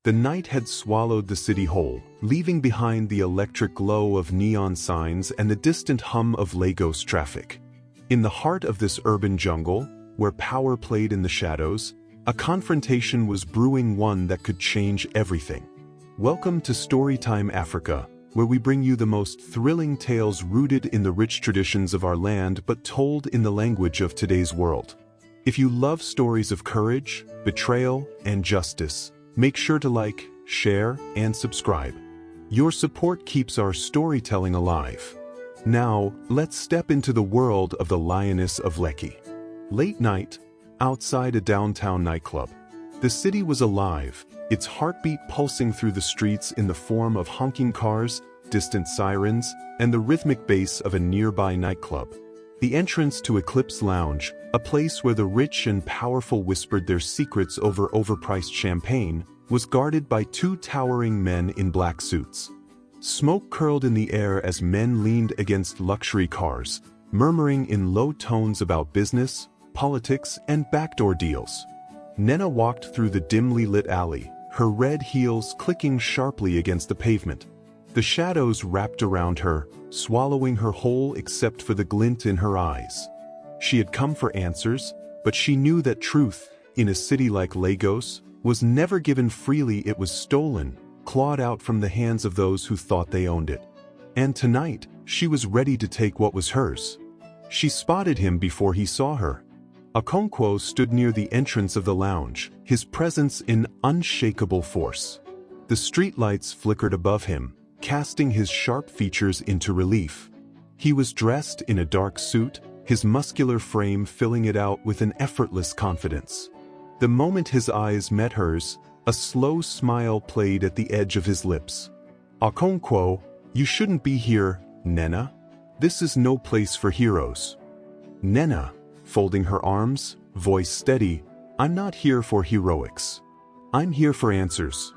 The night had swallowed the city whole, leaving behind the electric glow of neon signs and the distant hum of Lagos traffic. In the heart of this urban jungle, where power played in the shadows, a confrontation was brewing, one that could change everything. Welcome to Storytime Africa, where we bring you the most thrilling tales rooted in the rich traditions of our land but told in the language of today's world. If you love stories of courage, betrayal, and justice, make sure to like, share, and subscribe. Your support keeps our storytelling alive. Now, let's step into the world of the Lioness of Lekki. Late night, outside a downtown nightclub. The city was alive, its heartbeat pulsing through the streets in the form of honking cars, distant sirens, and the rhythmic bass of a nearby nightclub. The entrance to Eclipse Lounge, a place where the rich and powerful whispered their secrets over overpriced champagne, was guarded by two towering men in black suits. Smoke curled in the air as men leaned against luxury cars, murmuring in low tones about business, politics, and backdoor deals. Nnenna walked through the dimly lit alley, her red heels clicking sharply against the pavement. The shadows wrapped around her, swallowing her whole except for the glint in her eyes. She had come for answers, but she knew that truth, in a city like Lagos, was never given freely. It was stolen, clawed out from the hands of those who thought they owned it. And tonight, she was ready to take what was hers. She spotted him before he saw her. Okonkwo stood near the entrance of the lounge, his presence in unshakable force. The streetlights flickered above him, casting his sharp features into relief. He was dressed in a dark suit, his muscular frame filling it out with an effortless confidence. The moment his eyes met hers, a slow smile played at the edge of his lips. "Okonkwo, you shouldn't be here, Nnenna. This is no place for heroes." Nnenna, folding her arms, voice steady, "I'm not here for heroics. I'm here for answers."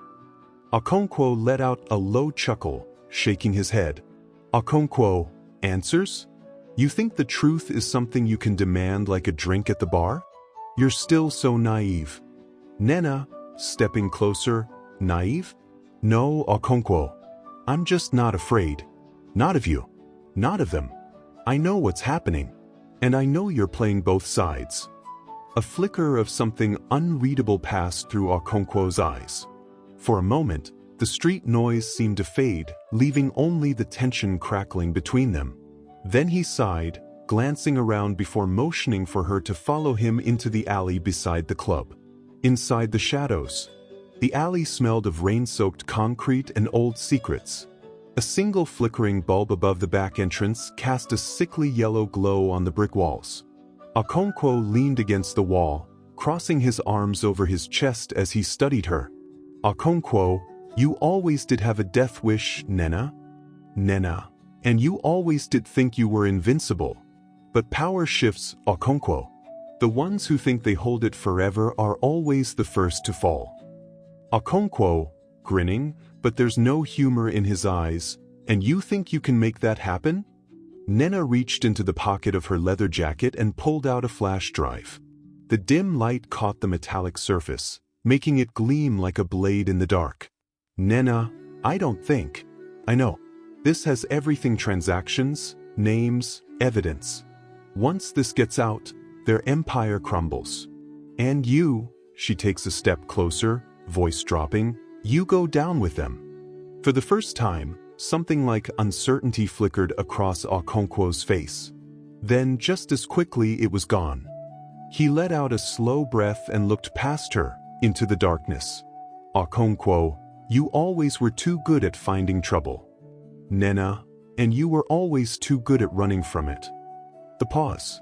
Okonkwo let out a low chuckle, shaking his head. "Okonkwo, answers? You think the truth is something you can demand like a drink at the bar? You're still so naive." Nnenna, stepping closer, "Naive? No, Okonkwo. I'm just not afraid. Not of you. Not of them. I know what's happening. And I know you're playing both sides." A flicker of something unreadable passed through Okonkwo's eyes. For a moment, the street noise seemed to fade, leaving only the tension crackling between them. Then he sighed, glancing around before motioning for her to follow him into the alley beside the club. Inside the shadows, the alley smelled of rain-soaked concrete and old secrets. A single flickering bulb above the back entrance cast a sickly yellow glow on the brick walls. Okonkwo leaned against the wall, crossing his arms over his chest as he studied her. "Okonkwo, you always did have a death wish, Nnenna. Nnenna. And you always did think you were invincible. But power shifts, Okonkwo. The ones who think they hold it forever are always the first to fall." Okonkwo, grinning, but there's no humor in his eyes. "And you think you can make that happen?" Nnenna reached into the pocket of her leather jacket and pulled out a flash drive. The dim light caught the metallic surface, making it gleam like a blade in the dark. "Nnenna, I don't think. I know. This has everything: transactions, names, evidence. Once this gets out, their empire crumbles. And you," she takes a step closer, voice dropping, "you go down with them." For the first time, something like uncertainty flickered across Okonkwo's face. Then, just as quickly, it was gone. He let out a slow breath and looked past her, into the darkness. "Okonkwo, you always were too good at finding trouble. Nnenna, and you were always too good at running from it." The pause.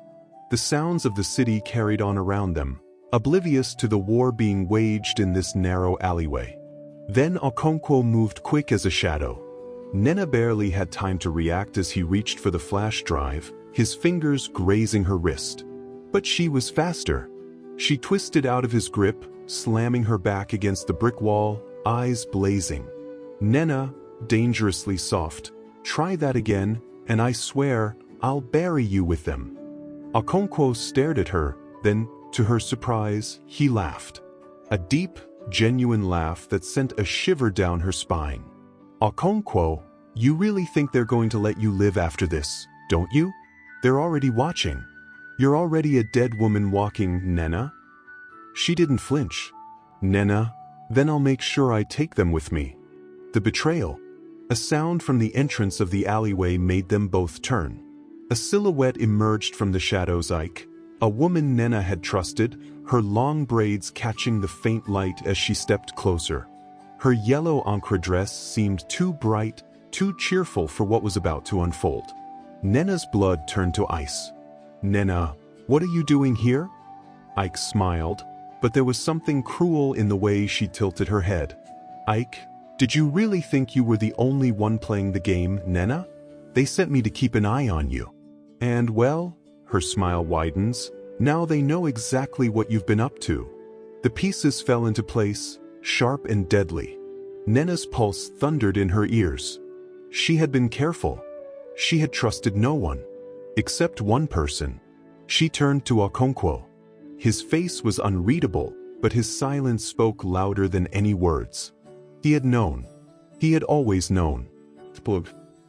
The sounds of the city carried on around them, oblivious to the war being waged in this narrow alleyway. Then Okonkwo moved quick as a shadow. Nnenna barely had time to react as he reached for the flash drive, his fingers grazing her wrist. But she was faster. She twisted out of his grip, slamming her back against the brick wall, eyes blazing. "Nnenna, dangerously soft. Try that again, and I swear, I'll bury you with them." Okonkwo stared at her, then, to her surprise, he laughed. A deep, genuine laugh that sent a shiver down her spine. Okonkwo, you really think they're going to let you live after this, don't you? They're already watching. You're already a dead woman walking, Nnenna. She didn't flinch. Nnenna, then I'll make sure I take them with me. The betrayal. A sound from the entrance of the alleyway made them both turn. A silhouette emerged from the shadows. Ike, a woman Nnenna had trusted, her long braids catching the faint light as she stepped closer. Her yellow ochre dress seemed too bright, too cheerful for what was about to unfold. Nnenna's blood turned to ice. Nnenna, what are you doing here? Ike smiled, but there was something cruel in the way she tilted her head. Ike, did you really think you were the only one playing the game, Nnenna? They sent me to keep an eye on you. And well, her smile widens, now they know exactly what you've been up to. The pieces fell into place, sharp and deadly. Nnenna's pulse thundered in her ears. She had been careful. She had trusted no one. Except one person. She turned to Okonkwo. His face was unreadable, but his silence spoke louder than any words. He had known. He had always known.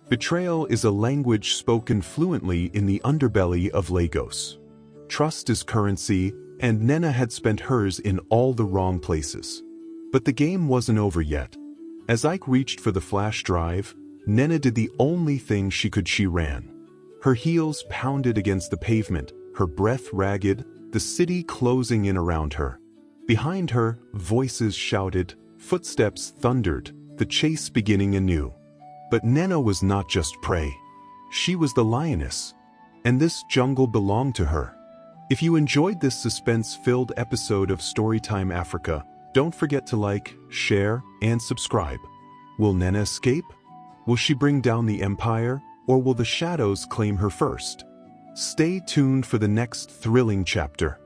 Betrayal is a language spoken fluently in the underbelly of Lagos. Trust is currency, and Nnenna had spent hers in all the wrong places. But the game wasn't over yet. As Ike reached for the flash drive, Nnenna did the only thing she could. She ran. Her heels pounded against the pavement, her breath ragged, the city closing in around her. Behind her, voices shouted, footsteps thundered, the chase beginning anew. But Nnenna was not just prey. She was the lioness. And this jungle belonged to her. If you enjoyed this suspense-filled episode of Storytime Africa, don't forget to like, share, and subscribe. Will Nnenna escape? Will she bring down the empire, or will the shadows claim her first? Stay tuned for the next thrilling chapter.